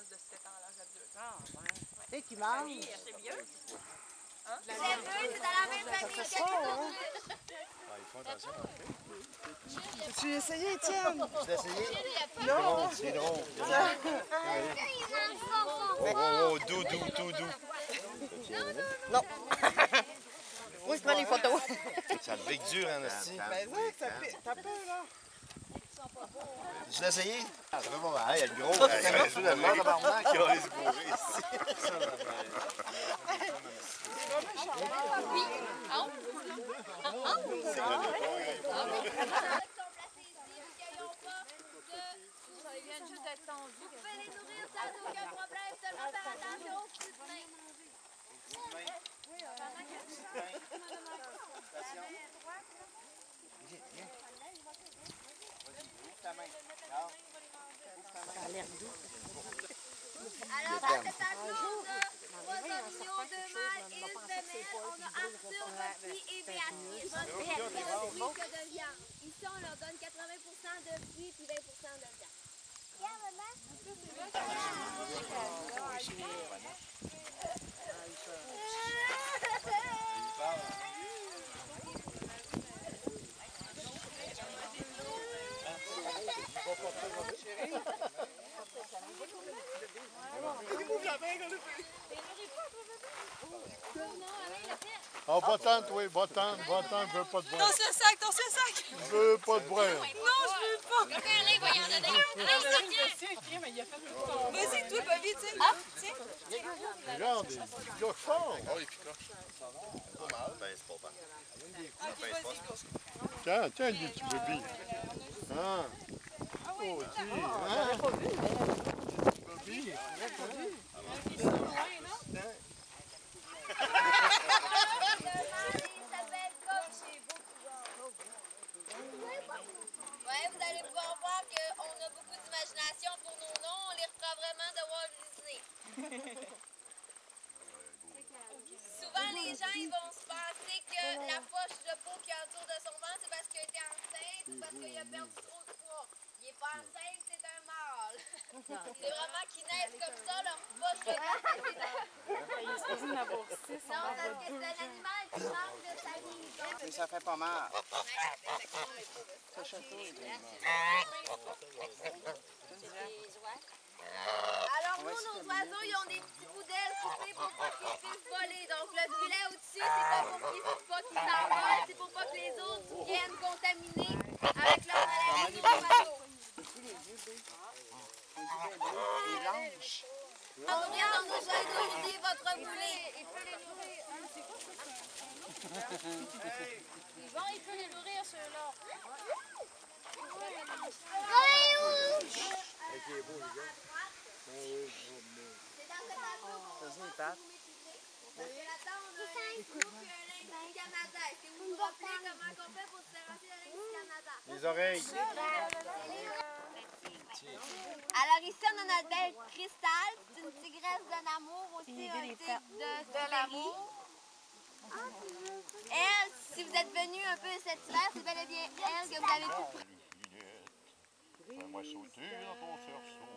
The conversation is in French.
de 7 ans à l'âge adulte. Ah, ouais. Tu sais, qui mange. C'est vieux. Les deux, c'est dans la même famille que les autres. Ils font attention. Tu l'as essayé, Étienne? Tu l'as essayé? Non. C'est drôle. Il Oh, doux. Non. Moi, je prends les photos. Ça le bec dur, hein, hostie. Ben ça, t'as peur, là. Tu l'as essayé? Ça fait pas mal. Il y a le gros. Il y a le soudainement, tabarnak. Il y a les bourrés ici. Oui. Ils viennent juste d'être tendus. Vous pouvez les nourrir sans aucun problème, seulement faire attention aux petites mains. Alors, dans cette avion de 3 millions de mâles et une femelle, on a Arthur, Buffy et Béatrice. Plus de fruits que de viande. Ici, on leur donne 80% de fruits puis 20% de viande. Ah, va-t'en, toi, va-t'en, je veux pas de brin. Danse le sac. Je veux pas de brin. Non, je veux pas. Allez, voyons donner. Vas-y, toi, Bobby, tu sais. Tiens. Regarde, il coche fort. Oh, il picoche. Pas mal. Ben, c'est pas mal. Tiens, des petits bébés. Ah. Oh, si. Hein? Bébé. Ouais, vous allez pouvoir voir qu'on a beaucoup d'imagination pour nos noms. On les reprend vraiment de Walt Disney. Souvent, les gens ils vont se penser que la poche de peau qui entoure de son ventre, c'est parce qu'il a été enceinte ou parce qu'il a perdu trop de poids. Il n'est pas enceinte, c'est un mâle. C'est vraiment qu'ils naissent comme ça, leur poche de peau. Il est supposé en avoir 6. Non, parce que c'est un animal qui manque de salive. Mais ça fait pas mal. Alors nous, nos oiseaux, ils ont des petits bouts d'ailes coupés pour pas qu'ils puissent voler. Donc le filet au-dessus, c'est pas pour qu'ils s'envolent, c'est pour pas que les autres viennent contaminer avec leur maladie du oiseau. Des blanches. En nourrir nos oiseaux aussi, votre boulet. Il peut les nourrir. Bon, il peut les nourrir, ceux-là. C'est dans cet avion qu'on va vous maîtriser. Parce que là-dedans, on a un lynx et un lynx Canada. Est-ce que vous vous rappelez comment on fait pour différencier le lynx Canada? Les oreilles. Alors ici, on a notre belle Cristal. C'est une tigresse de l'amour aussi, un tigre de l'amour. Elle, si vous êtes venu un peu cet hiver, c'est bel et bien elle que vous avez pu. Fais-moi sauter dans ton cerceau.